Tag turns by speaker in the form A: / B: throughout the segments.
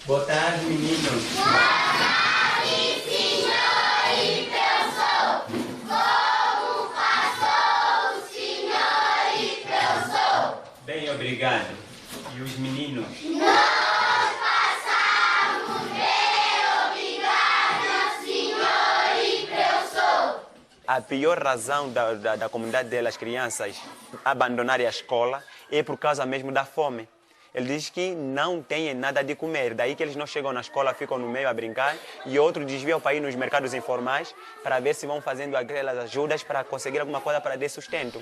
A: Boa tarde, meninos. Bem, obrigado. E os meninos?
B: Nós passamos bem, obrigado, senhor e professor.
C: A pior razão da comunidade delas, crianças, abandonarem a escola é por causa mesmo da fome. Ele diz que não têm nada de comer, daí que eles não chegam na escola, ficam no meio a brincar e outros desviam para ir nos mercados informais para ver se vão fazendo aquelas ajudas para conseguir alguma coisa para dar sustento.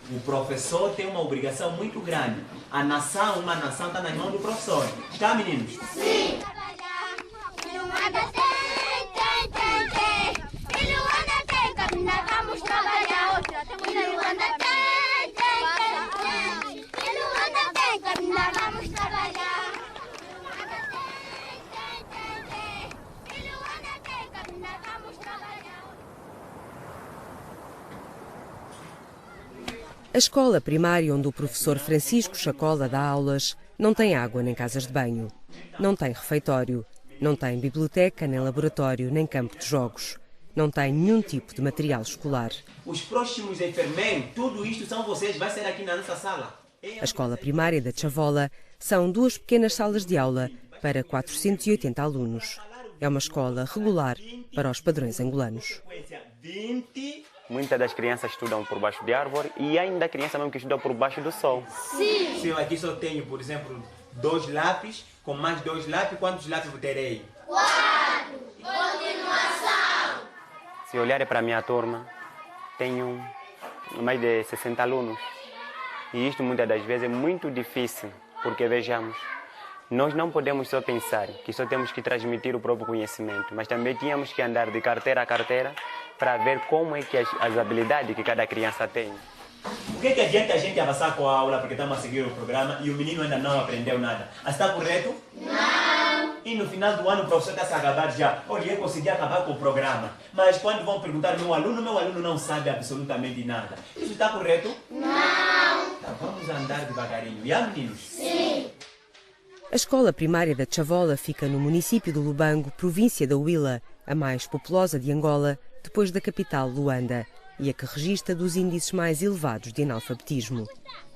A: O professor tem uma obrigação muito grande. Uma nação está nas mãos do professor. Tá, meninos?
B: Sim. Vamos trabalhar. Vamos trabalhar.
D: A escola primária onde o professor Francisco Chacola dá aulas não tem água nem casas de banho. Não tem refeitório. Não tem biblioteca, nem laboratório, nem campo de jogos. Não tem nenhum tipo de material escolar.
A: Os próximos enfermeiros, tudo isto são vocês, vai ser aqui na nossa sala.
D: A escola primária da Chavola são 2 pequenas salas de aula para 480 alunos. É uma escola regular para os padrões angolanos.
A: 20.
C: Muitas das crianças estudam por baixo de árvore e ainda há crianças mesmo que estudam por baixo do sol.
B: Sim.
A: Se eu aqui só tenho, por exemplo, 2 lápis, com mais 2 lápis, quantos lápis eu terei?
B: 4. Continuação.
C: Se olharem para a minha turma, tenho mais de 60 alunos. E isto muitas das vezes é muito difícil, porque vejamos, nós não podemos só pensar que só temos que transmitir o próprio conhecimento, mas também tínhamos que andar de carteira a carteira para ver como é que as habilidades que cada criança tem.
A: O que adianta a gente avançar com a aula porque estamos a seguir o programa e o menino ainda não aprendeu nada? Está correto?
B: Não.
A: E no final do ano o professor está a acabar já. Olha, eu consegui acabar com o programa. Mas quando vão perguntar meu aluno não sabe absolutamente nada. Isso está correto?
B: Não.
A: Tá, vamos andar devagarinho. E meninos?
B: Sim.
D: A escola primária da Chavola fica no município de Lubango, província da Huila, a mais populosa de Angola, depois da capital, Luanda, e a que registra dos índices mais elevados de analfabetismo.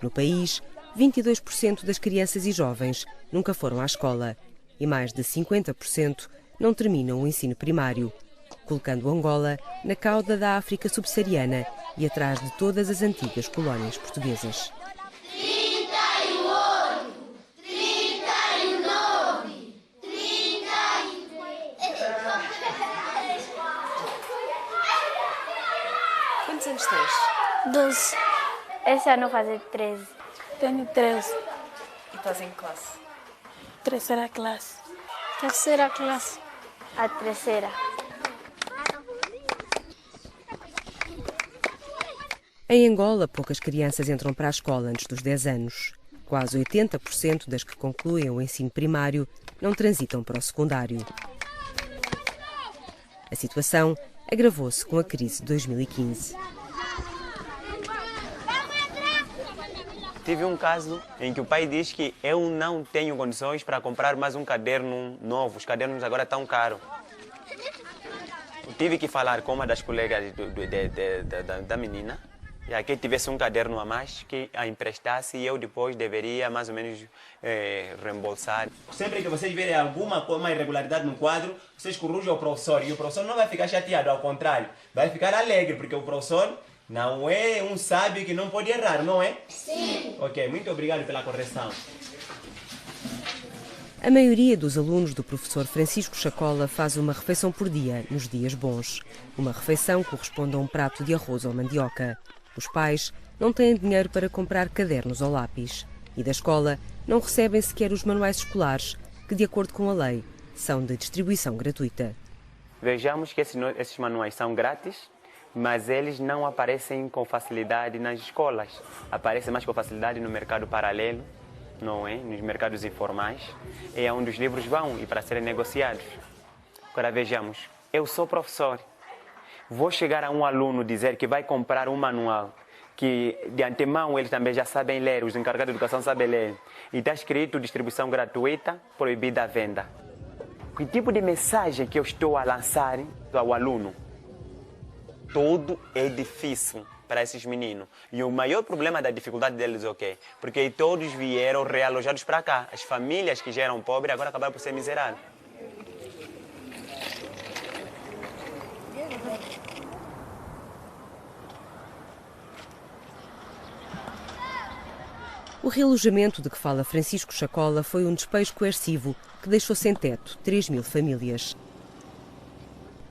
D: No país, 22% das crianças e jovens nunca foram à escola e mais de 50% não terminam o ensino primário, colocando Angola na cauda da África subsaariana e atrás de todas as antigas colónias portuguesas.
B: 38, 39, 33.
D: Quantos anos tens?
E: 12. Esse ano fazer 13.
F: Tenho 13.
D: E estás em que classe?
F: Terceira classe.
E: Terceira classe. A terceira.
D: Em Angola, poucas crianças entram para a escola antes dos 10 anos. Quase 80% das que concluem o ensino primário não transitam para o secundário. A situação agravou-se com a crise de 2015.
C: Tive um caso em que o pai diz que eu não tenho condições para comprar mais um caderno novo. Os cadernos agora estão caros. Eu tive que falar com uma das colegas da menina, já que tivesse um caderno a mais, que a emprestasse e eu depois deveria mais ou menos reembolsar.
A: Sempre que vocês verem uma irregularidade no quadro, vocês corrigem o professor e o professor não vai ficar chateado, ao contrário, vai ficar alegre, porque o professor não é um sábio que não pode errar, não é?
B: Sim.
A: Ok, muito obrigado pela correção.
D: A maioria dos alunos do professor Francisco Chacola faz uma refeição por dia, nos dias bons. Uma refeição corresponde a um prato de arroz ou mandioca. Os pais não têm dinheiro para comprar cadernos ou lápis. E da escola não recebem sequer os manuais escolares, que, de acordo com a lei, são de distribuição gratuita.
C: Vejamos que esses manuais são grátis, mas eles não aparecem com facilidade nas escolas. Aparecem mais com facilidade no mercado paralelo, não é? Nos mercados informais. É onde os livros vão e para serem negociados. Agora vejamos, eu sou professor. Vou chegar a um aluno dizer que vai comprar um manual que de antemão eles também já sabem ler, os encarregados de educação sabem ler. E está escrito distribuição gratuita, proibida a venda. Que tipo de mensagem que eu estou a lançar ao aluno? Tudo é difícil para esses meninos. E o maior problema da dificuldade deles é o quê? Porque todos vieram realojados para cá. As famílias que já eram pobres agora acabaram por ser miseráveis.
D: O realojamento de que fala Francisco Chacola foi um despejo coercivo que deixou sem teto 3.000 famílias.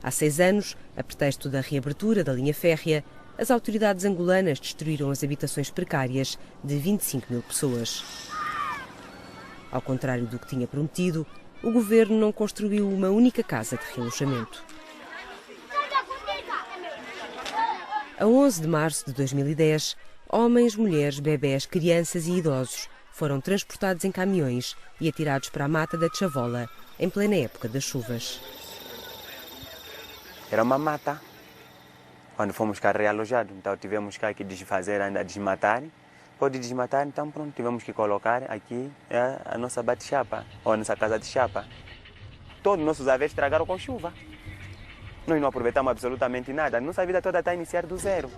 D: Há 6 anos, a pretexto da reabertura da linha férrea, as autoridades angolanas destruíram as habitações precárias de 25.000 pessoas. Ao contrário do que tinha prometido, o governo não construiu uma única casa de realojamento. A 11 de março de 2010, homens, mulheres, bebés, crianças e idosos foram transportados em caminhões e atirados para a mata da Chavola, em plena época das chuvas.
C: Era uma mata. Quando fomos cá realojados, então tivemos cá que desfazer, ainda desmatar. Pode desmatar, então pronto, tivemos que colocar aqui a nossa bate-chapa, ou a nossa casa de chapa. Todos os nossos aves estragaram com chuva. Nós não aproveitamos absolutamente nada. Nossa vida toda está a iniciar do zero.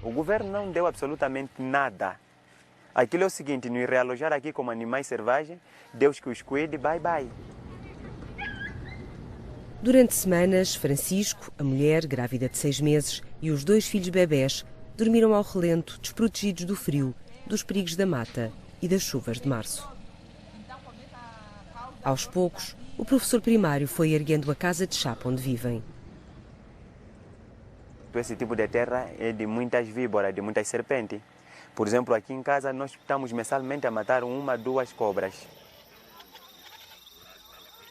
C: O governo não deu absolutamente nada. Aquilo é o seguinte, nos realojar aqui como animais selvagens, Deus que os cuide, bye bye.
D: Durante semanas, Francisco, a mulher grávida de 6 meses e os 2 filhos bebés dormiram ao relento, desprotegidos do frio, dos perigos da mata e das chuvas de março. Aos poucos, o professor primário foi erguendo a casa de chapa onde vivem.
C: Esse tipo de terra é de muitas víboras, de muitas serpentes. Por exemplo, aqui em casa nós estamos mensalmente a matar 1, 2 cobras.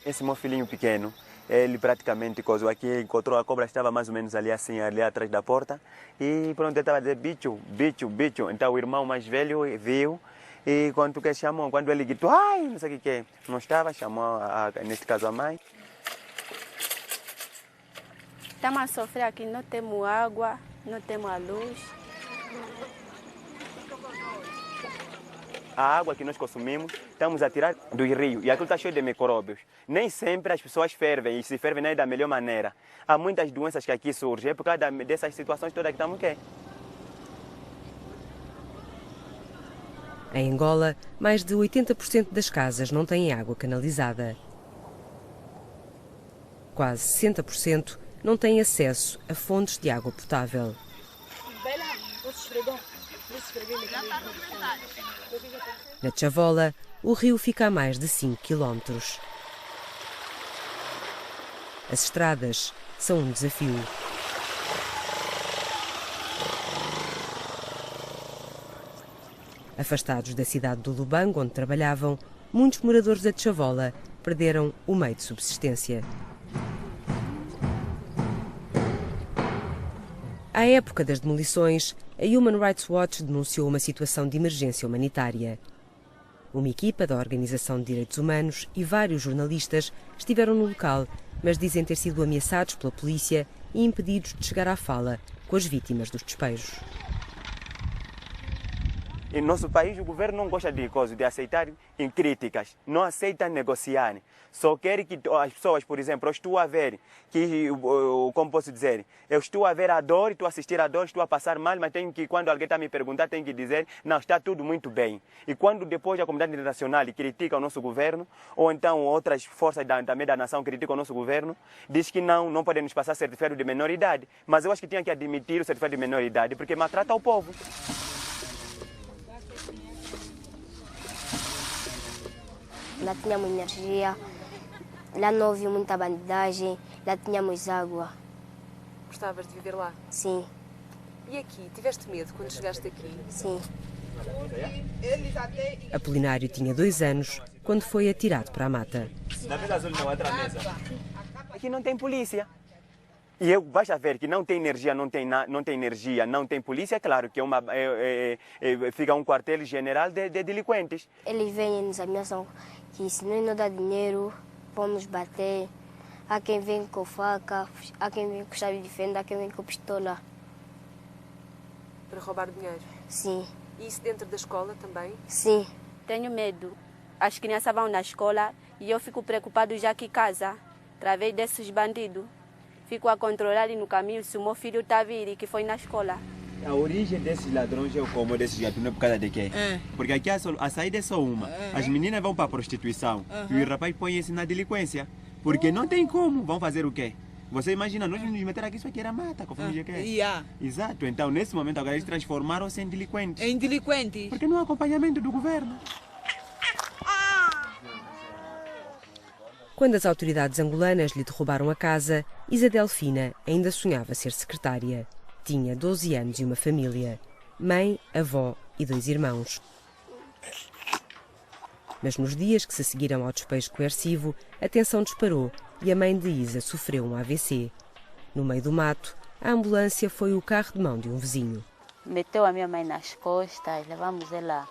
C: Esse meu filhinho pequeno, ele praticamente coisou aqui, encontrou a cobra, estava mais ou menos ali assim, ali atrás da porta. E pronto, ele estava a dizer, bicho, bicho, bicho. Então o irmão mais velho viu e quando ele gritou, ai, não sei o que é. Não estava, chamou, neste caso, a mãe.
E: Estamos a sofrer aqui, não temos água, não temos a luz.
C: A água que nós consumimos, estamos a tirar do rio e aquilo está cheio de micróbios. Nem sempre as pessoas fervem e se fervem não é da melhor maneira. Há muitas doenças que aqui surgem, é por causa dessas situações todas que estamos aqui.
D: Em Angola, mais de 80% das casas não têm água canalizada. Quase 60% não têm acesso a fontes de água potável. Na Chavola, o rio fica a mais de 5 km. As estradas são um desafio. Afastados da cidade do Lubango, onde trabalhavam, muitos moradores da Chavola perderam o meio de subsistência. À época das demolições, a Human Rights Watch denunciou uma situação de emergência humanitária. Uma equipa da Organização de Direitos Humanos e vários jornalistas estiveram no local, mas dizem ter sido ameaçados pela polícia e impedidos de chegar à fala com as vítimas dos despejos.
C: Em nosso país, o governo não gosta de aceitar críticas, não aceita negociar. Só quer que as pessoas, por exemplo, eu estou a ver que, como posso dizer, eu estou a ver a dor, estou a assistir a dor, estou a passar mal, mas tenho que, quando alguém está a me perguntar, tenho que dizer, não, está tudo muito bem. E quando depois a comunidade internacional critica o nosso governo, ou então outras forças também da nação criticam o nosso governo, diz que não podem nos passar certificado de menor idade. Mas eu acho que tinha que admitir o certificado de menor idade, porque maltrata o povo.
G: Lá tínhamos energia, lá não houve muita bandidagem, lá tínhamos água.
H: Gostavas de viver lá?
G: Sim.
H: E aqui? Tiveste medo quando chegaste aqui?
G: Sim.
D: Apolinário tinha 2 anos quando foi atirado para a mata.
C: Aqui não tem polícia. E basta ver que não tem energia, não tem polícia, claro que fica um quartel-general de delinquentes.
G: Eles vêm e nos ameaçam que se nós não dá dinheiro, vão nos bater. Há quem vem com faca, há quem vem com chave de fenda, há quem vem com pistola.
H: para roubar dinheiro.
G: Sim,
H: E isso dentro da escola também?
G: sim.
E: Tenho medo. As crianças vão na escola e eu fico preocupado já que casa, através desses bandidos. Fico a controlar no caminho se o meu filho está a vir e que foi na escola.
A: A origem desses ladrões é o como desses gatunos por causa de quê? Porque aqui a saída é só uma. As meninas vão para a prostituição e o rapaz põe-se na delinquência. Porque não tem como. Vão fazer o quê? Você imagina, nós nos meter aqui, isso aqui era mata, conforme já quer. Exato. Então, nesse momento, agora eles transformaram-se em delinquentes.
I: Em delinquentes?
A: Porque não há acompanhamento do governo.
D: Quando as autoridades angolanas lhe derrubaram a casa, Isa Delfina ainda sonhava ser secretária. Tinha 12 anos e uma família. Mãe, avó e 2 irmãos. Mas nos dias que se seguiram ao despejo coercivo, a tensão disparou e a mãe de Isa sofreu um AVC. No meio do mato, a ambulância foi o carro de mão de um vizinho.
J: Meteu a minha mãe nas costas, levamos ela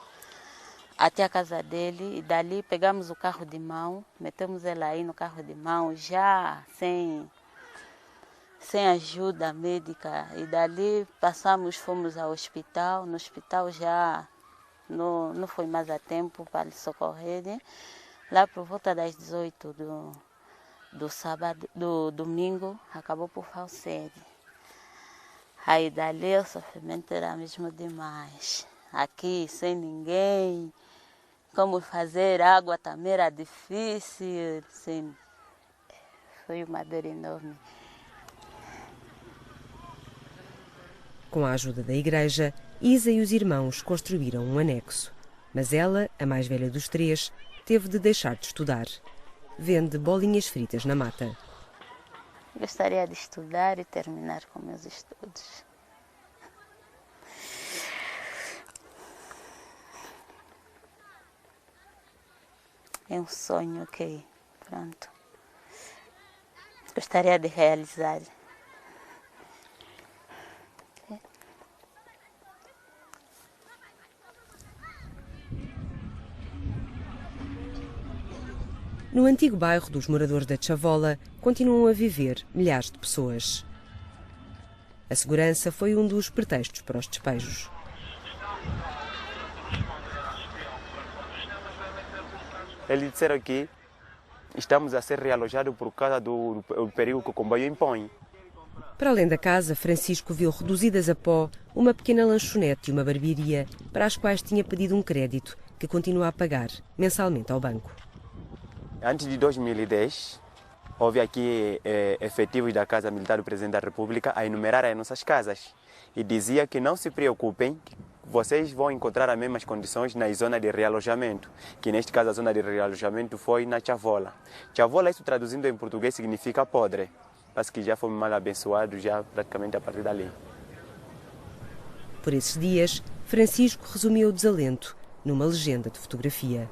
J: até a casa dele e dali pegamos o carro de mão, metemos ela aí no carro de mão já sem ajuda médica e dali fomos ao hospital. No hospital já não foi mais a tempo para lhe socorrer. Lá por volta das 18 do domingo acabou por falecer. Aí dali o sofrimento era mesmo demais. Aqui sem ninguém, como fazer água também era difícil. Sim. Foi uma dor enorme.
D: Com a ajuda da igreja, Isa e os irmãos construíram um anexo. Mas ela, a mais velha dos 3, teve de deixar de estudar. Vende bolinhas fritas na mata.
J: Gostaria de estudar e terminar com meus estudos. É um sonho que, pronto, gostaria de realizar.
D: No antigo bairro dos moradores da Chavola, continuam a viver milhares de pessoas. A segurança foi um dos pretextos para os despejos.
C: Eles disseram que estamos a ser realojados por causa do perigo que o comboio impõe.
D: Para além da casa, Francisco viu reduzidas a pó uma pequena lanchonete e uma barbearia para as quais tinha pedido um crédito que continua a pagar mensalmente ao banco.
C: Antes de 2010, houve aqui efetivos da Casa Militar do Presidente da República a enumerar as nossas casas e dizia que não se preocupem, vocês vão encontrar as mesmas condições na zona de realojamento, que neste caso a zona de realojamento foi na Chavola. Chavola, isso traduzindo em português, significa podre. Parece que já fomos mal abençoados já praticamente a partir dali.
D: Por esses dias, Francisco resumiu o desalento numa legenda de fotografia.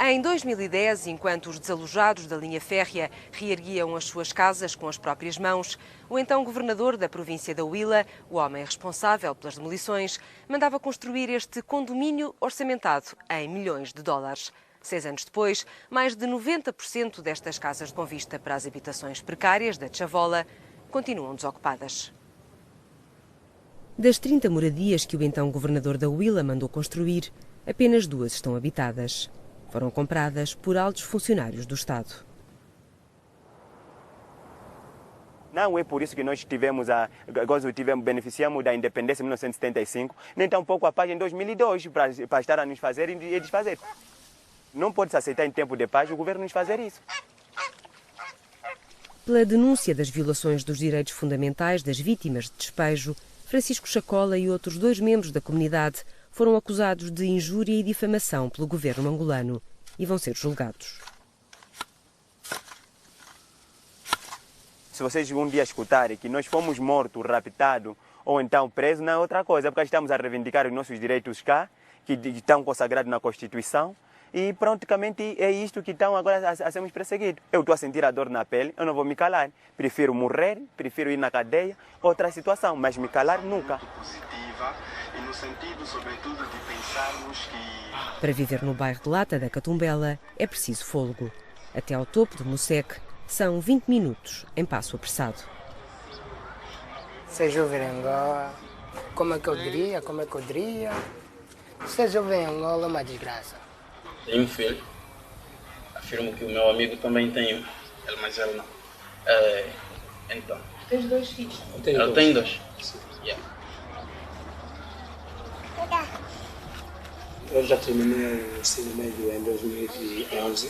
H: Em 2010, enquanto os desalojados da linha férrea reerguiam as suas casas com as próprias mãos, o então governador da província da Huila, o homem responsável pelas demolições, mandava construir este condomínio orçamentado em milhões de dólares. 6 anos depois, mais de 90% destas casas com vista para as habitações precárias da Chavola continuam desocupadas.
D: Das 30 moradias que o então governador da Huila mandou construir, apenas 2 estão habitadas. Foram compradas por altos funcionários do Estado.
C: Não é por isso que nós beneficiamos da independência em 1975, nem tampouco a paz em 2002 para estar a nos fazer e desfazer. Não pode se aceitar em tempo de paz o governo nos fazer isso.
D: Pela denúncia das violações dos direitos fundamentais das vítimas de despejo, Francisco Chacola e outros 2 membros da comunidade foram acusados de injúria e difamação pelo governo angolano e vão ser julgados.
C: Se vocês um dia escutarem que nós fomos mortos, raptados ou então presos, não é outra coisa, porque estamos a reivindicar os nossos direitos cá, que estão consagrados na Constituição, e praticamente é isto que estão agora a sermos perseguidos. Eu estou a sentir a dor na pele, eu não vou me calar. Prefiro morrer, prefiro ir na cadeia, outra situação, mas me calar nunca.
K: E no sentido, sobretudo, de pensarmos que...
D: Para viver no bairro de Lata da Catumbela é preciso fôlego. Até ao topo do Museque São 20 minutos em passo apressado.
I: Ser jovem em Angola, como é que eu diria? Ser jovem em Angola é uma desgraça.
L: Tenho um filho. Afirmo que o meu amigo também tem um. Mas ele não. Então.
I: Tens 2 filhos?
L: Eu tenho 2. Yeah.
M: Eu já terminei o ensino médio em 2011.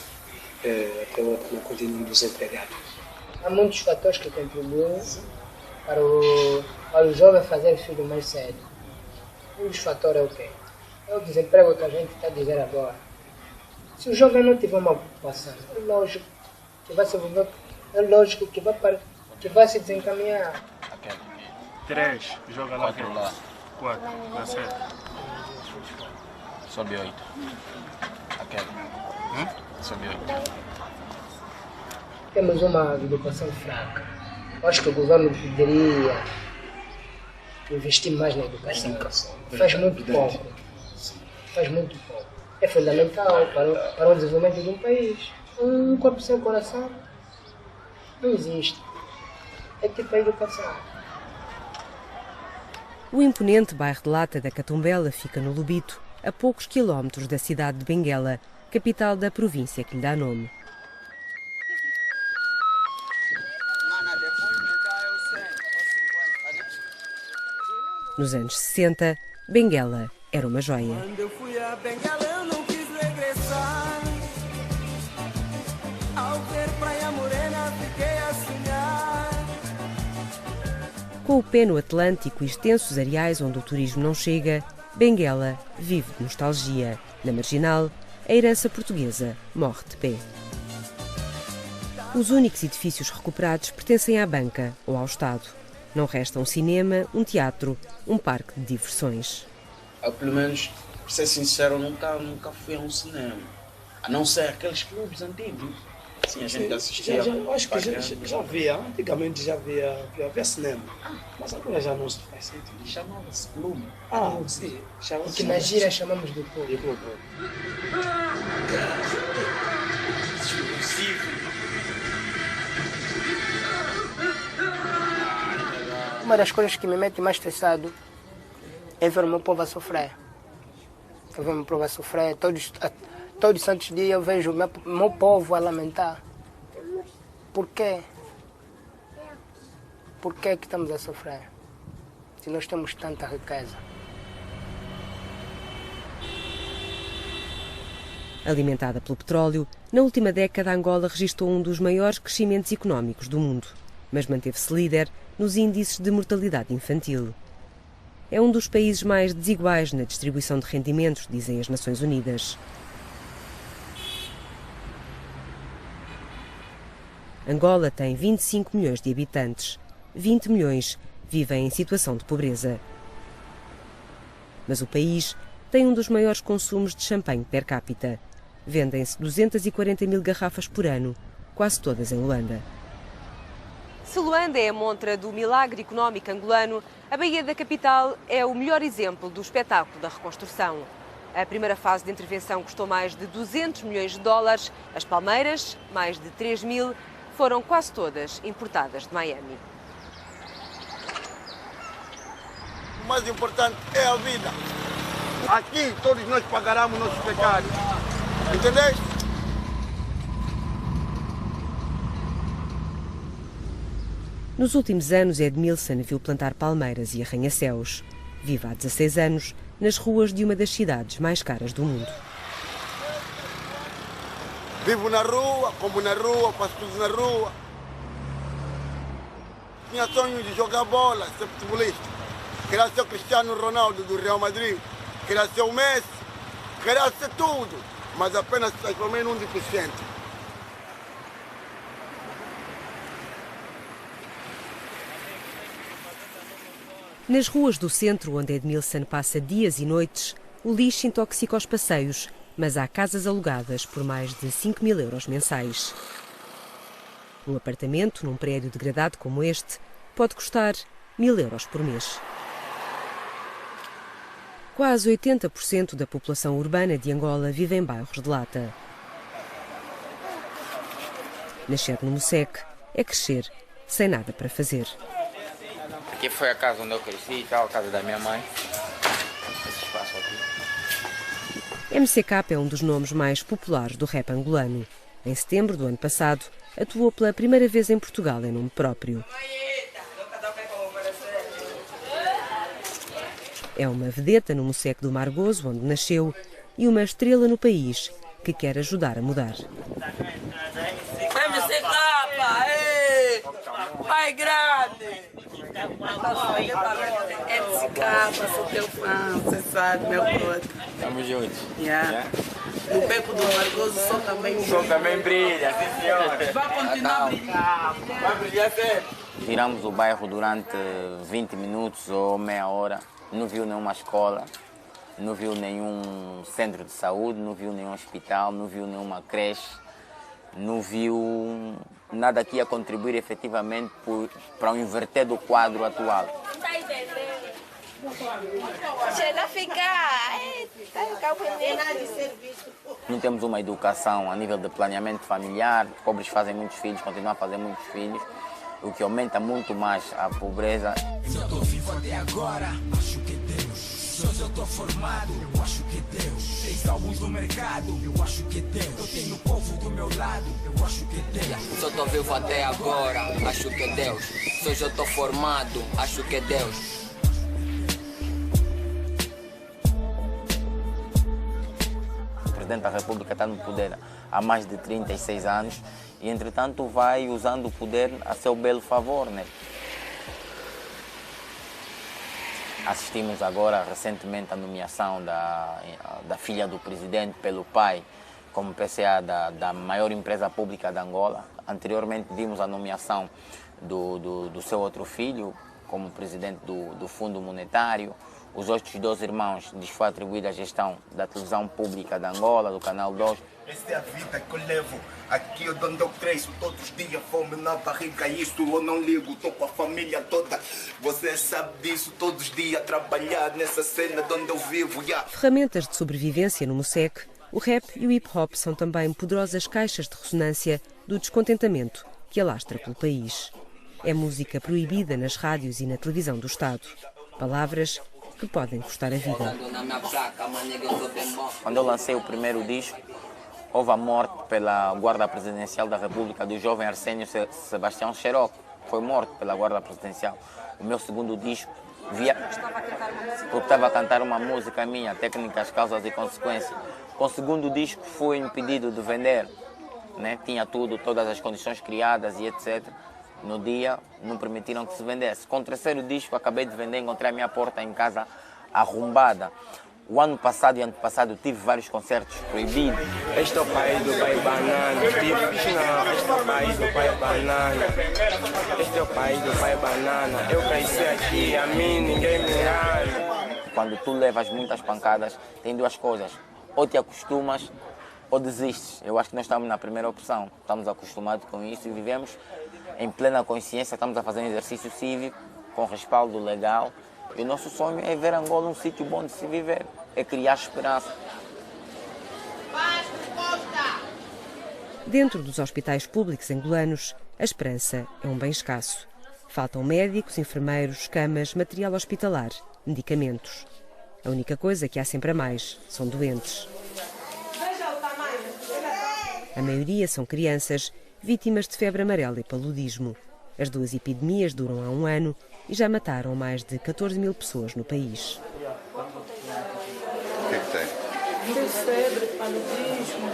M: Até agora continuo desempregado.
I: Há muitos fatores que contribuem para o jovem fazer filho mais cedo. Um dos fatores é o quê? É o desemprego que a gente está a dizer agora. Se o jovem não tiver uma ocupação, é lógico que vai se envolver, é lógico que vai se desencaminhar.
N: 3, joga lá 4, dá certo.
L: Sobe 8. Sobe 8.
I: Temos uma educação fraca. Acho que o governo poderia investir mais na educação. Faz muito pouco. É fundamental para o desenvolvimento de um país. Um corpo sem coração não existe. É tipo a educação.
D: O imponente bairro de Lata da Catumbela fica no Lubito, a poucos quilómetros da cidade de Benguela, capital da província que lhe dá nome. Nos anos 60, Benguela era uma joia.
O: Quando eu fui a Benguela eu não quis regressar. Ao ver Praia Morena fiquei a sonhar.
D: Com o pé no Atlântico e extensos areais onde o turismo não chega, Benguela vive de nostalgia. Na Marginal, a herança portuguesa morre de pé. Os únicos edifícios recuperados pertencem à banca ou ao Estado. Não resta um cinema, um teatro, um parque de diversões.
L: Eu, pelo menos, para ser sincero, nunca fui a um cinema. A não ser aqueles clubes antigos. Sim, a gente assistia.
M: Acho que já havia, antigamente já havia cinema. Mas agora já não se faz sentido.
L: Chamava-se clube.
M: Sim.
I: O que na gíria chamamos de clube. Uma das coisas que me mete mais estressado é ver o meu povo a sofrer. Eu vejo o meu povo a sofrer. Todos os santos dias eu vejo o meu povo a lamentar. Por quê? Por que estamos a sofrer? Se nós temos tanta riqueza.
D: Alimentada pelo petróleo, na última década Angola registrou um dos maiores crescimentos económicos do mundo, mas manteve-se líder nos índices de mortalidade infantil. É um dos países mais desiguais na distribuição de rendimentos, dizem as Nações Unidas. Angola tem 25 milhões de habitantes. 20 milhões vivem em situação de pobreza. Mas o país tem um dos maiores consumos de champanhe per capita. Vendem-se 240 mil garrafas por ano, quase todas em Luanda.
H: Se Luanda é a montra do milagre económico angolano, a Baía da capital é o melhor exemplo do espetáculo da reconstrução. A primeira fase de intervenção custou mais de 200 milhões de dólares. As palmeiras, mais de 3 mil, foram quase todas importadas de Miami.
P: O mais importante é a vida. Aqui todos nós pagaremos nossos pecados. Entendeste?
D: Nos últimos anos, Edmilson viu plantar palmeiras e arranha-céus. Vive há 16 anos nas ruas de uma das cidades mais caras do mundo.
P: Vivo na rua, como na rua, faço tudo na rua. Tinha sonho de jogar bola, ser futebolista. Queria ser o Cristiano Ronaldo do Real Madrid. Queria ser o Messi. Queria ser tudo. Mas apenas se transformei num deficiente.
D: Nas ruas do centro, onde Edmilson passa dias e noites, o lixo intoxica os passeios, mas há casas alugadas por mais de 5 mil euros mensais. Um apartamento num prédio degradado como este pode custar 1.000 euros por mês. Quase 80% da população urbana de Angola vive em bairros de lata. Nascer no Mocek é crescer sem nada para fazer.
Q: Aqui foi a casa onde eu cresci e tal, a casa da minha mãe. Esse espaço aqui.
D: MCK é um dos nomes mais populares do rap angolano. Em setembro do ano passado, atuou pela primeira vez em Portugal em nome próprio. É uma vedeta no Mocek do Margoso, onde nasceu, e uma estrela no país que quer ajudar a mudar.
O: MCK, pai grande! MCK, sou teu fã, você sabe, meu brother.
Q: Estamos juntos.
O: No beco do Margoso, o sol também
Q: brilha, sim senhor.
O: Vai continuar a brilhar.
Q: Vai brilhar sempre.
R: Giramos o bairro durante 20 minutos ou meia hora. Não viu nenhuma escola, não viu nenhum centro de saúde, não viu nenhum hospital, não viu nenhuma creche, não viu nada que ia contribuir efetivamente para o inverter do quadro atual.
O: Chega a ficar.
R: Não temos uma educação a nível de planeamento familiar, pobres fazem muitos filhos, continuam a fazer muitos filhos, o que aumenta muito mais a pobreza.
O: Se eu tô vivo até agora, acho que Deus. Se eu tô formado, eu acho que Deus. 6 álbuns no mercado, eu acho que Deus. Eu tenho o povo do meu lado, eu acho que Deus.
S: Se eu tô vivo até agora, acho que Deus. Se eu tô formado, acho que Deus.
R: O presidente da República está no poder há mais de 36 anos e, entretanto, vai usando o poder a seu belo favor, né? Assistimos agora recentemente à nomeação da filha do presidente pelo pai como PCA da maior empresa pública de Angola. Anteriormente vimos a nomeação do seu outro filho como presidente do Fundo Monetário. Os outros 2 irmãos lhes foi atribuída a gestão da televisão pública de Angola, do Canal 2.
T: Essa é a vida que eu levo. Aqui eu onde eu cresço, todos os dias fome na barriga, isto eu não ligo, estou com a família toda. Você sabe disso, todos os dias trabalhar nessa cena de onde eu vivo.
D: Ferramentas de sobrevivência no Mocek, o rap e o hip-hop são também poderosas caixas de ressonância do descontentamento que alastra pelo país. É música proibida nas rádios e na televisão do Estado. Palavras que podem custar a vida.
R: Quando eu lancei o primeiro disco, houve a morte pela Guarda Presidencial da República do jovem Arsénio Sebastião Xeroco. Foi morto pela Guarda Presidencial. O meu segundo disco, porque estava a cantar uma música minha, Técnicas, Causas e Consequências. Com o segundo disco fui impedido de vender, né? Tinha tudo, todas as condições criadas e etc. No dia não permitiram que se vendesse. Com o terceiro disco acabei de vender, encontrei a minha porta em casa arrombada. O ano passado e antepassado tive vários concertos proibidos.
U: Este é o país do pai banana. Este é o país do pai banana. Este é o país do pai banana. Eu cresci aqui, a mim ninguém me ama.
R: Quando tu levas muitas pancadas, tem 2 coisas. Ou te acostumas ou desistes. Eu acho que nós estamos na primeira opção. Estamos acostumados com isso e vivemos em plena consciência. Estamos a fazer um exercício cívico com respaldo legal. E o nosso sonho é ver Angola um sítio bom de se viver. É criar esperança.
D: Dentro dos hospitais públicos angolanos, a esperança é um bem escasso. Faltam médicos, enfermeiros, camas, material hospitalar, medicamentos. A única coisa que há sempre a mais são doentes. A maioria são crianças, vítimas de febre amarela e paludismo. As 2 epidemias duram há 1 ano e já mataram mais de 14 mil pessoas no país.
T: O que é que tem?
F: Tem febre, paludismo.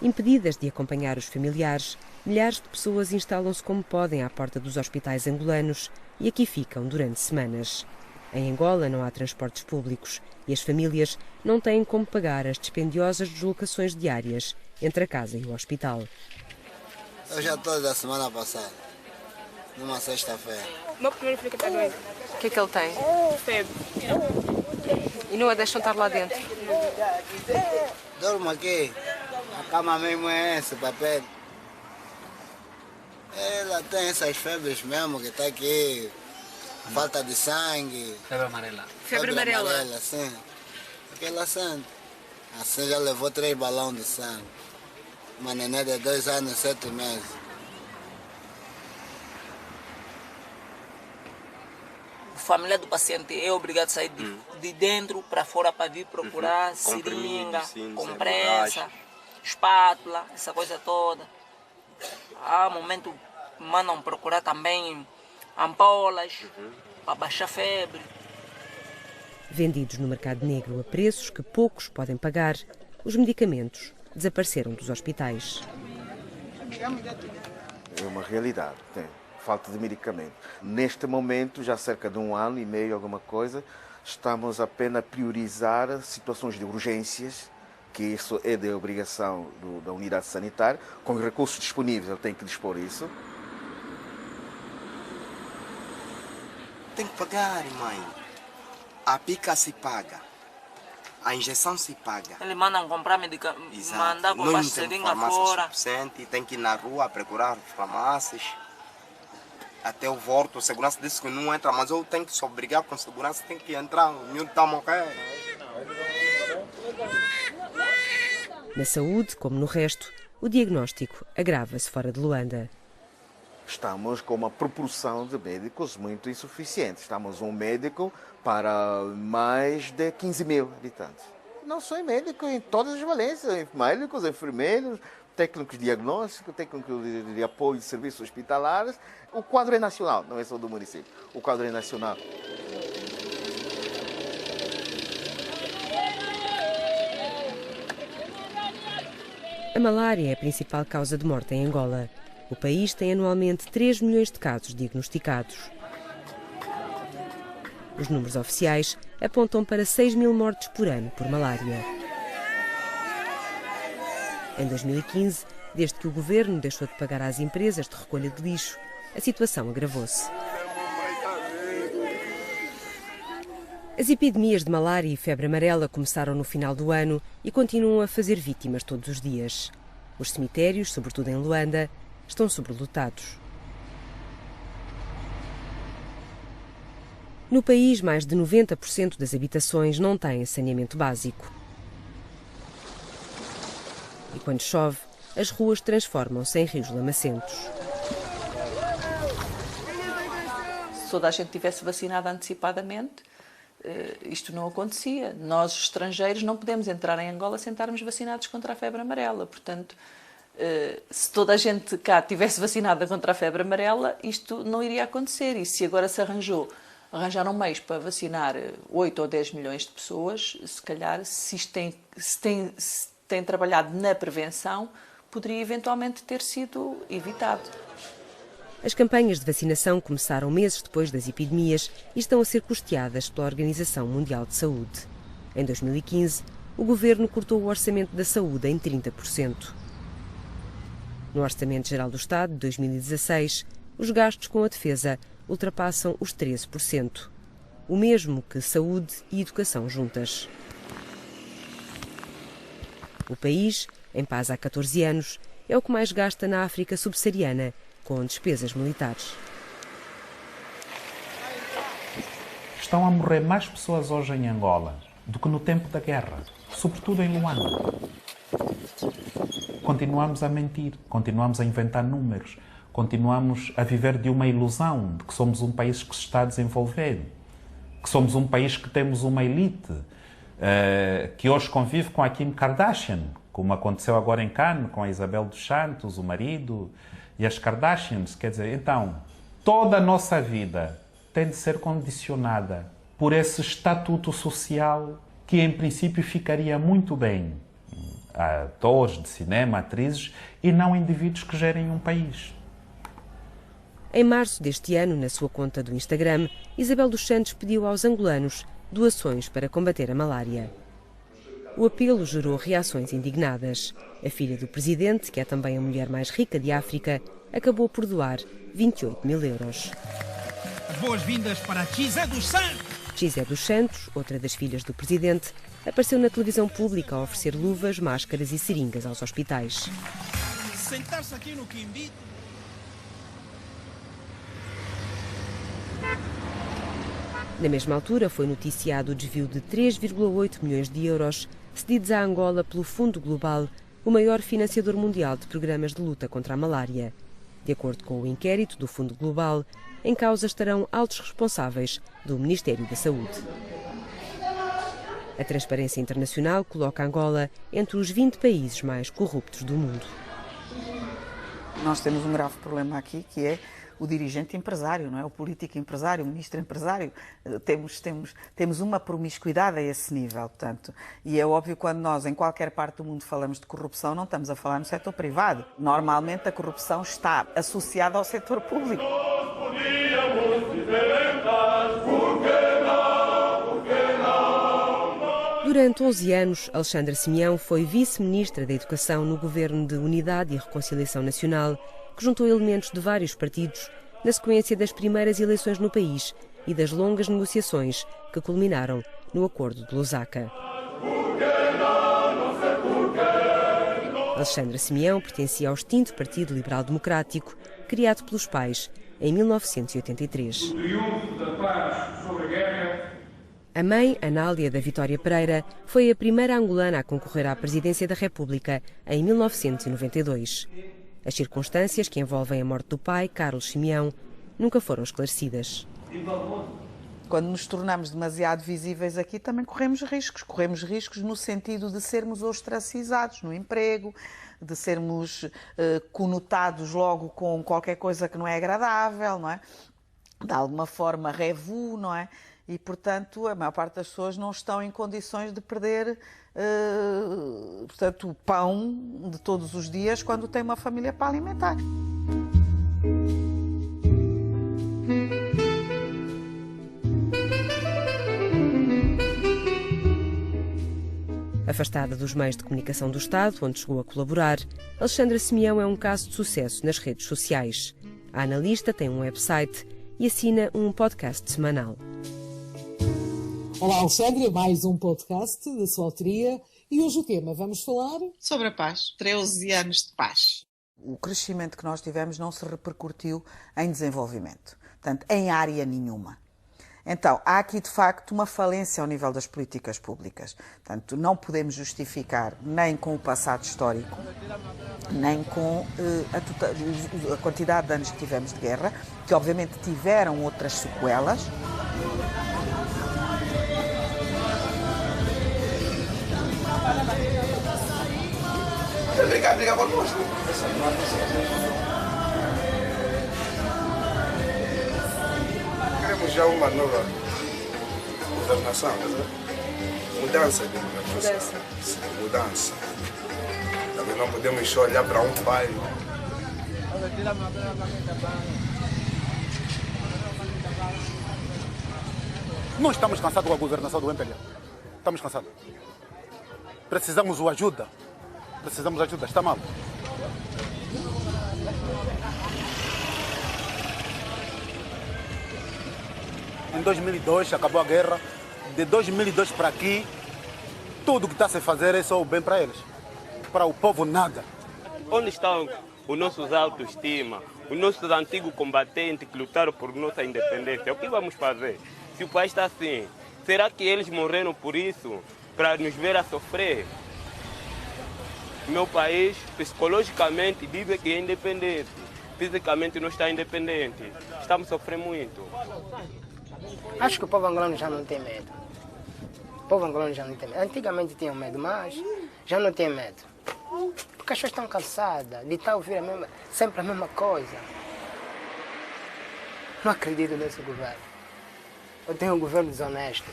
D: Impedidas de acompanhar os familiares, milhares de pessoas instalam-se como podem à porta dos hospitais angolanos e aqui ficam durante semanas. Em Angola não há transportes públicos e as famílias não têm como pagar as dispendiosas deslocações diárias entre a casa e o hospital.
V: Eu já estou da semana passada, numa sexta-feira.
F: O meu primeiro filho que está doente.
H: O que é que ele tem?
F: Febre.
H: E não a deixam estar lá dentro?
V: Dormo aqui. A cama mesmo é esse papel. Ela tem essas febres mesmo que está aqui. Falta de sangue.
S: Febre amarela.
V: Febre amarela, sim. Porque ela sente. Assim já levou 3 balões de sangue. Uma neném de 2 anos e 7 meses.
B: A família do paciente é obrigado a sair de dentro para fora para vir procurar seringa, compressa, espátula, essa coisa toda. Há momento mandam procurar também ampolas para baixar febre.
D: Vendidos no mercado negro a preços que poucos podem pagar, os medicamentos desapareceram dos hospitais.
G: É uma realidade, tem falta de medicamento. Neste momento, já há cerca de 1 ano e meio, alguma coisa, estamos apenas a priorizar situações de urgências, que isso é de obrigação da unidade sanitária, com os recursos disponíveis, ele tem que dispor isso.
W: Tem que pagar, mãe. A pica se paga. A injeção se paga.
B: Eles mandam comprar medicamento, mandar comprar seringa fora.
W: Tem que ir na rua procurar farmácias. Até eu volto, a segurança disse que não entra, mas eu tenho que se obrigar com segurança, tem que entrar, o miúdo está a morrer.
D: Na saúde, como no resto, o diagnóstico agrava-se fora de Luanda.
G: Estamos com uma proporção de médicos muito insuficiente. Estamos um médico para mais de 15 mil habitantes. Não só médico, em todas as valências, médicos, enfermeiros, técnicos de diagnóstico, técnicos de apoio de serviços hospitalares. O quadro é nacional, não é só do município. O quadro é nacional.
D: A malária é a principal causa de morte em Angola. O país tem anualmente 3 milhões de casos diagnosticados. Os números oficiais apontam para 6 mil mortes por ano por malária. Em 2015, desde que o governo deixou de pagar às empresas de recolha de lixo, a situação agravou-se. As epidemias de malária e febre amarela começaram no final do ano e continuam a fazer vítimas todos os dias. Os cemitérios, sobretudo em Luanda, estão sobrelotados. No país, mais de 90% das habitações não têm saneamento básico. E quando chove, as ruas transformam-se em rios lamacentos.
X: Se toda a gente tivesse vacinado antecipadamente, isto não acontecia. Nós, estrangeiros, não podemos entrar em Angola sem estarmos vacinados contra a febre amarela. Portanto, se toda a gente cá tivesse vacinada contra a febre amarela, isto não iria acontecer. E se agora se arranjaram meios para vacinar 8 ou 10 milhões de pessoas, se calhar, se tem trabalhado na prevenção, poderia eventualmente ter sido evitado.
D: As campanhas de vacinação começaram meses depois das epidemias e estão a ser custeadas pela Organização Mundial de Saúde. Em 2015, o governo cortou o orçamento da saúde em 30%. No Orçamento Geral do Estado de 2016, os gastos com a defesa ultrapassam os 13%, o mesmo que saúde e educação juntas. O país, em paz há 14 anos, é o que mais gasta na África subsaariana, com despesas militares.
Y: Estão a morrer mais pessoas hoje em Angola do que no tempo da guerra, sobretudo em Luanda. Continuamos a mentir, continuamos a inventar números, continuamos a viver de uma ilusão de que somos um país que se está a desenvolver, que somos um país que temos uma elite, que hoje convive com a Kim Kardashian, como aconteceu agora em Cannes, com a Isabel dos Santos, o marido, e as Kardashians. Quer dizer, então, toda a nossa vida tem de ser condicionada por esse estatuto social que, em princípio, ficaria muito bem a atores de cinema, atrizes, e não indivíduos que gerem um país.
D: Em março deste ano, na sua conta do Instagram, Isabel dos Santos pediu aos angolanos doações para combater a malária. O apelo gerou reações indignadas. A filha do presidente, que é também a mulher mais rica de África, acabou por doar 28 mil euros.
O: Boas-vindas para Chizé dos Santos!
D: Chizé dos Santos, outra das filhas do presidente, apareceu na televisão pública a oferecer luvas, máscaras e seringas aos hospitais.
O: Sentar-se aqui no Quimbi.
D: Na mesma altura, foi noticiado o desvio de 3,8 milhões de euros cedidos à Angola pelo Fundo Global o maior financiador mundial de programas de luta contra a malária. De acordo com o inquérito do Fundo Global, em causa estarão altos responsáveis do Ministério da Saúde. A Transparência Internacional coloca Angola entre os 20 países mais corruptos do mundo.
A: Nós temos um grave problema aqui, que é o dirigente empresário, não é? O político empresário, o ministro empresário. Temos uma promiscuidade a esse nível, portanto. E é óbvio, quando nós, em qualquer parte do mundo, falamos de corrupção, não estamos a falar no setor privado. Normalmente a corrupção está associada ao setor público.
D: Durante 11 anos, Alexandra Simeão foi vice-ministra da Educação no Governo de Unidade e Reconciliação Nacional, que juntou elementos de vários partidos na sequência das primeiras eleições no país e das longas negociações que culminaram no Acordo de Lusaka. Alexandra Simeão pertencia ao extinto Partido Liberal Democrático, criado pelos pais em 1983. A mãe, Anália da Vitória Pereira, foi a primeira angolana a concorrer à presidência da República em 1992. As circunstâncias que envolvem a morte do pai, Carlos Simeão, nunca foram esclarecidas.
A: Quando nos tornamos demasiado visíveis aqui, também corremos riscos. Corremos riscos no sentido de sermos ostracizados no emprego, de sermos conotados logo com qualquer coisa que não é agradável, não é? De alguma forma, revu, não é? E, portanto, a maior parte das pessoas não estão em condições de perder portanto, o pão de todos os dias quando tem uma família para alimentar.
D: Afastada dos meios de comunicação do Estado, onde chegou a colaborar, Alexandra Simeão é um caso de sucesso nas redes sociais. A analista tem um website e assina um podcast semanal.
C: Olá, Alexandra, mais um podcast da sua autoria e hoje o tema, vamos falar...
E: Sobre a paz, 13 anos de paz.
A: O crescimento que nós tivemos não se repercutiu em desenvolvimento, portanto, em área nenhuma. Então, há aqui de facto uma falência ao nível das políticas públicas. Portanto, não podemos justificar nem com o passado histórico, nem com a quantidade de anos que tivemos de guerra, que obviamente tiveram outras sequelas.
T: Briga connosco.
M: Queremos já uma nova governação, mudança de governação. Mudança. Também não podemos só olhar para um pai.
J: Nós estamos cansados com a governação do MPLA. Estamos cansados. Precisamos de ajuda. Precisamos de ajuda. Está mal. Em 2002 acabou a guerra. De 2002 para aqui, tudo que está a se fazer é só o bem para eles. Para o povo, nada.
N: Onde estão os nossos autoestima, os nossos antigos combatentes que lutaram por nossa independência? O que vamos fazer? Se o país está assim, será que eles morreram por isso? Para nos ver a sofrer? Meu país, psicologicamente, diz que é independente. Fisicamente não está independente. Estamos sofrendo muito.
I: Acho que o povo angolano já não tem medo. O povo angolano já não tem medo. Antigamente tinham medo, mas já não tem medo. Porque as pessoas estão cansadas de estar ouvindo sempre a mesma coisa. Não acredito nesse governo. Eu tenho um governo desonesto.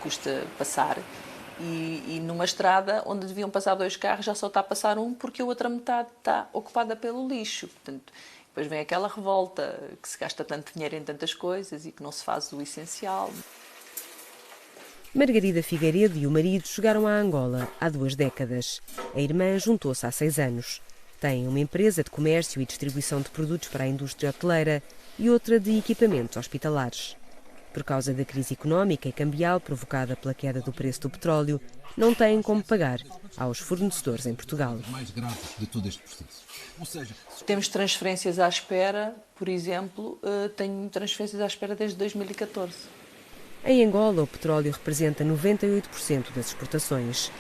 X: Custa passar e numa estrada onde deviam passar 2 carros já só está a passar um porque a outra metade está ocupada pelo lixo. Portanto, depois vem aquela revolta que se gasta tanto dinheiro em tantas coisas e que não se faz o essencial.
D: Margarida Figueiredo e o marido chegaram a Angola há 2 décadas. A irmã juntou-se há 6 anos. Tem uma empresa de comércio e distribuição de produtos para a indústria hoteleira e outra de equipamentos hospitalares. Por causa da crise económica e cambial provocada pela queda do preço do petróleo, não têm como pagar aos fornecedores em Portugal.
K: Mais graves de todo este processo. Ou seja,
X: temos transferências à espera, por exemplo, tenho transferências à espera desde 2014.
D: Em Angola, o petróleo representa 98% das exportações.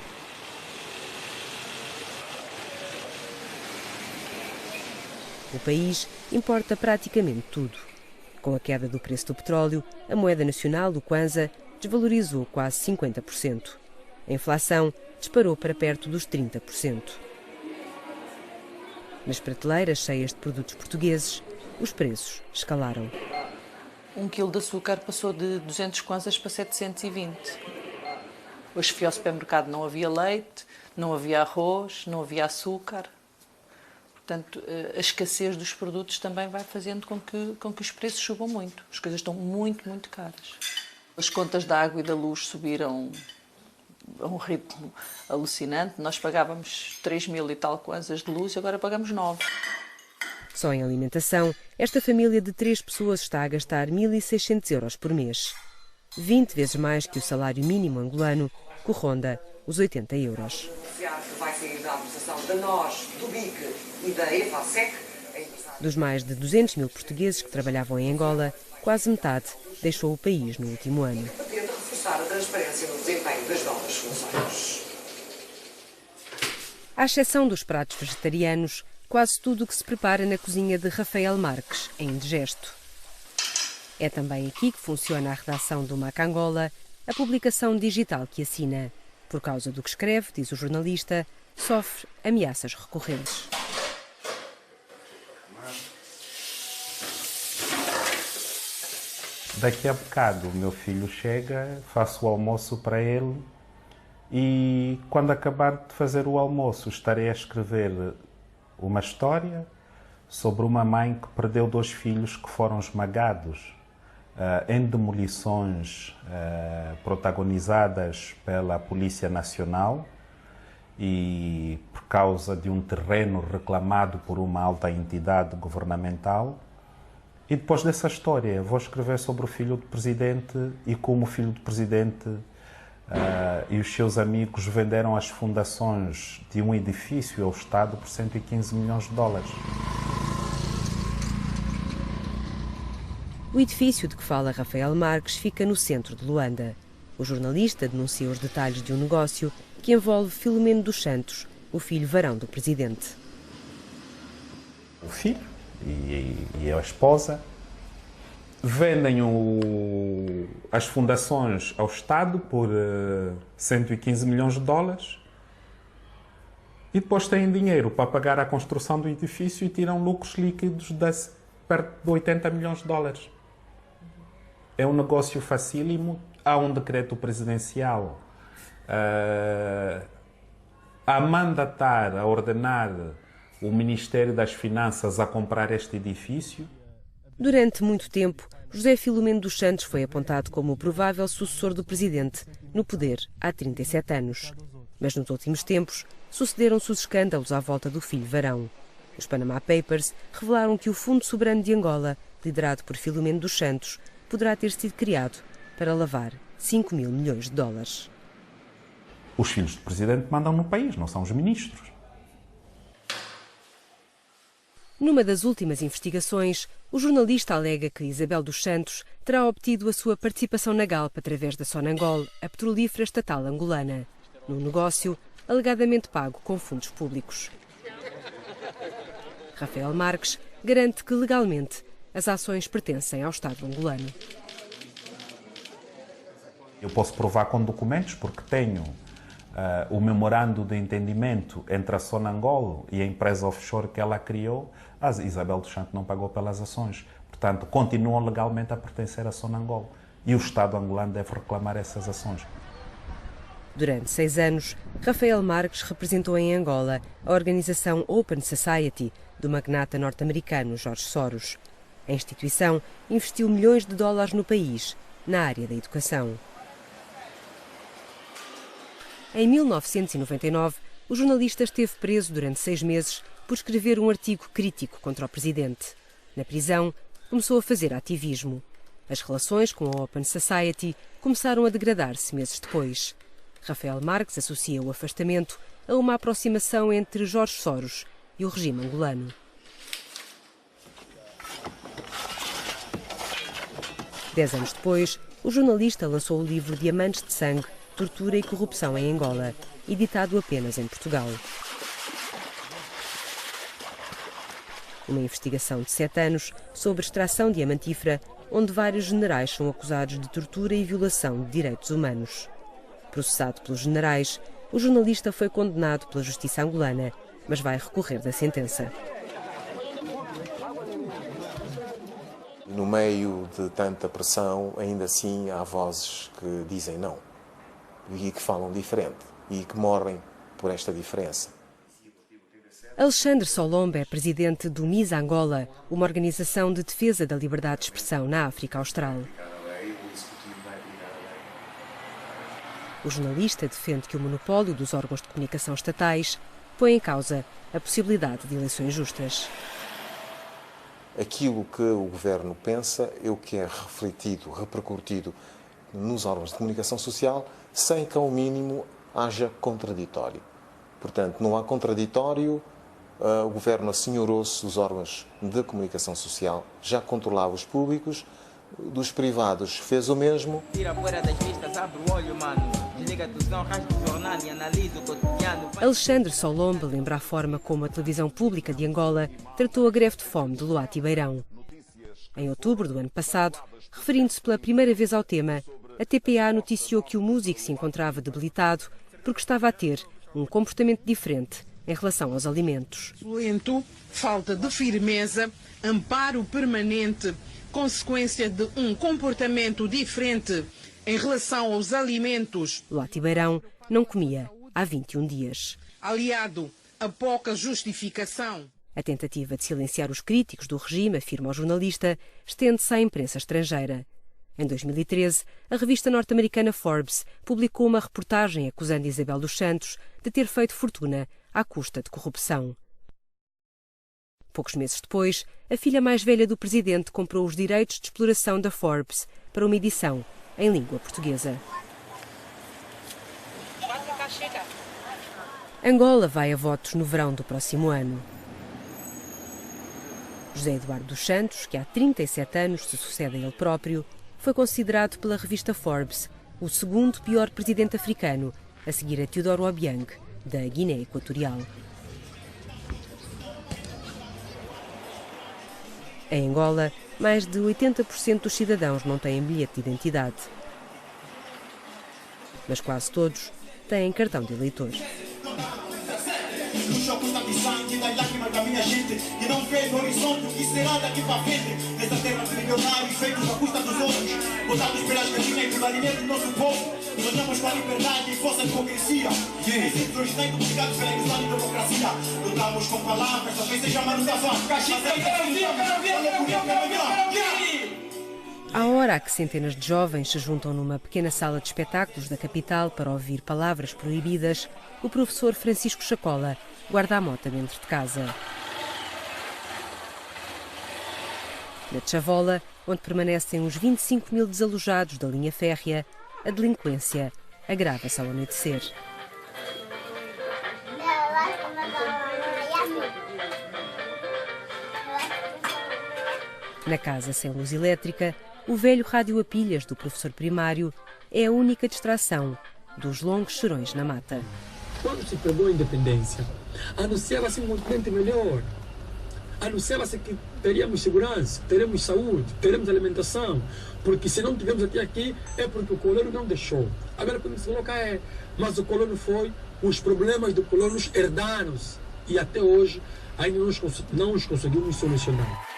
D: O país importa praticamente tudo. Com a queda do preço do petróleo, a moeda nacional, o Kwanza, desvalorizou quase 50%. A inflação disparou para perto dos 30%. Nas prateleiras cheias de produtos portugueses, os preços escalaram.
X: 1 quilo de açúcar passou de 200 kwanzas para 720. Hoje fui ao supermercado, não havia leite, não havia arroz, não havia açúcar. Portanto, a escassez dos produtos também vai fazendo com que os preços subam muito. As coisas estão muito, muito caras. As contas da água e da luz subiram a um ritmo alucinante. Nós pagávamos 3.000 e tal kwanzas de luz e agora pagamos 9.
D: Só em alimentação, esta família de 3 pessoas está a gastar 1.600 euros por mês. 20 vezes mais que o salário mínimo angolano, que ronda os 80 euros.
L: Vai sair da administração da NOS, do BIC e da EFASEC.
D: Dos mais de 200 mil portugueses que trabalhavam em Angola, quase metade deixou o país no último ano.
L: Pretende reforçar a transparência no desempenho das novas funções.
D: À exceção dos pratos vegetarianos, quase tudo o que se prepara na cozinha de Rafael Marques, em Indigesto. É também aqui que funciona a redação do MAC Angola, a publicação digital que assina. Por causa do que escreve, diz o jornalista, sofre ameaças recorrentes.
Y: Daqui a bocado o meu filho chega, faço o almoço para ele e quando acabar de fazer o almoço estarei a escrever uma história sobre uma mãe que perdeu 2 filhos que foram esmagados em demolições protagonizadas pela Polícia Nacional e por causa de um terreno reclamado por uma alta entidade governamental. E depois dessa história vou escrever sobre o filho do presidente e como o filho do presidente e os seus amigos venderam as fundações de um edifício ao Estado por 115 milhões de dólares.
D: O edifício de que fala Rafael Marques fica no centro de Luanda. O jornalista denuncia os detalhes de um negócio que envolve Filomeno dos Santos, o filho varão do presidente.
Y: O filho e a esposa vendem as fundações ao Estado por 115 milhões de dólares e depois têm dinheiro para pagar a construção do edifício e tiram lucros líquidos de perto de 80 milhões de dólares. É um negócio facílimo. Há um decreto presidencial a mandatar, a ordenar o Ministério das Finanças a comprar este edifício.
D: Durante muito tempo, José Filomeno dos Santos foi apontado como o provável sucessor do presidente, no poder há 37 anos. Mas nos últimos tempos, sucederam-se os escândalos à volta do filho varão. Os Panama Papers revelaram que o Fundo Soberano de Angola, liderado por Filomeno dos Santos, poderá ter sido criado para lavar 5 mil milhões de dólares.
Y: Os filhos do presidente mandam no país, não são os ministros.
D: Numa das últimas investigações, o jornalista alega que Isabel dos Santos terá obtido a sua participação na Galp através da Sonangol, a petrolífera estatal angolana, num negócio alegadamente pago com fundos públicos. Rafael Marques garante que, legalmente, as ações pertencem ao Estado angolano.
Y: Eu posso provar com documentos, porque tenho o memorando de entendimento entre a Sonangol e a empresa offshore que ela criou. A Isabel dos Santos não pagou pelas ações. Portanto, continuam legalmente a pertencer à Sonangol. E o Estado angolano deve reclamar essas ações.
D: Durante 6 anos, Rafael Marques representou em Angola a organização Open Society do magnata norte-americano George Soros. A instituição investiu milhões de dólares no país, na área da educação. Em 1999, o jornalista esteve preso durante 6 meses por escrever um artigo crítico contra o presidente. Na prisão, começou a fazer ativismo. As relações com a Open Society começaram a degradar-se meses depois. Rafael Marques associa o afastamento a uma aproximação entre Jorge Soros e o regime angolano. 10 anos depois, o jornalista lançou o livro Diamantes de Sangue, Tortura e Corrupção em Angola, editado apenas em Portugal. Uma investigação de 7 anos sobre extração diamantífera, onde vários generais são acusados de tortura e violação de direitos humanos. Processado pelos generais, o jornalista foi condenado pela justiça angolana, mas vai recorrer da sentença.
F: No meio de tanta pressão, ainda assim há vozes que dizem não e que falam diferente e que morrem por esta diferença.
D: Alexandre Solomba é presidente do MIS Angola, uma organização de defesa da liberdade de expressão na África Austral. O jornalista defende que o monopólio dos órgãos de comunicação estatais põe em causa a possibilidade de eleições justas.
F: Aquilo que o governo pensa é o que é refletido, repercutido nos órgãos de comunicação social, sem que ao mínimo haja contraditório. Portanto, não há contraditório, o governo assenhorou-se dos órgãos de comunicação social, já controlava os públicos, dos privados fez o mesmo.
P: Tira a poeira das vistas, abre o olho, mano. Desliga a televisão, rasga o jornal e analisa o cotidiano.
D: Alexandre Solomba lembra a forma como a televisão pública de Angola tratou a greve de fome de Luati Beirão. Em outubro do ano passado, referindo-se pela primeira vez ao tema, a TPA noticiou que o músico se encontrava debilitado porque estava a ter um comportamento diferente em relação aos alimentos.
E: Lento, falta de firmeza, amparo permanente, consequência de um comportamento diferente em relação aos alimentos.
D: Luati Beirão não comia há 21 dias.
E: Aliado a pouca justificação.
D: A tentativa de silenciar os críticos do regime, afirma o jornalista, estende-se à imprensa estrangeira. Em 2013, a revista norte-americana Forbes publicou uma reportagem acusando Isabel dos Santos de ter feito fortuna à custa de corrupção. Poucos meses depois, a filha mais velha do presidente comprou os direitos de exploração da Forbes para uma edição em língua portuguesa. Angola vai a votos no verão do próximo ano. José Eduardo dos Santos, que há 37 anos se sucede a ele próprio, foi considerado pela revista Forbes o segundo pior presidente africano, a seguir a Teodoro Obiang, da Guiné Equatorial. Em Angola, mais de 80% dos cidadãos não têm bilhete de identidade. Mas quase todos têm cartão de eleitor.
O: No choque está de sangue, das lágrimas da minha gente que não vê no horizonte o que será daqui para frente. Nessa terra de milionários feitos à custa dos outros, botados pelas galinhas e pelo alimento do nosso povo. Sonhamos com a liberdade e força de hipocrisia. Existe um estado obrigado pela ilusão de democracia. Lutamos com palavras, talvez seja a mano da vaca.
D: À hora que centenas de jovens se juntam numa pequena sala de espetáculos da capital para ouvir palavras proibidas, o professor Francisco Chacola guarda a mota dentro de casa. Na Chavola, onde permanecem os 25 mil desalojados da linha férrea, a delinquência agrava-se ao anoitecer. Na casa sem luz elétrica, o velho rádio a pilhas do professor primário é a única distração dos longos serões na mata.
Q: Quando se perdeu a independência, anunciava-se um continente melhor. Anunciava-se que teríamos segurança, teremos saúde, teremos alimentação, porque se não tivemos até aqui é porque o colono não deixou. Agora quando se coloca mas o colono foi, os problemas do colono herdaram-se e até hoje ainda não os conseguimos solucionar.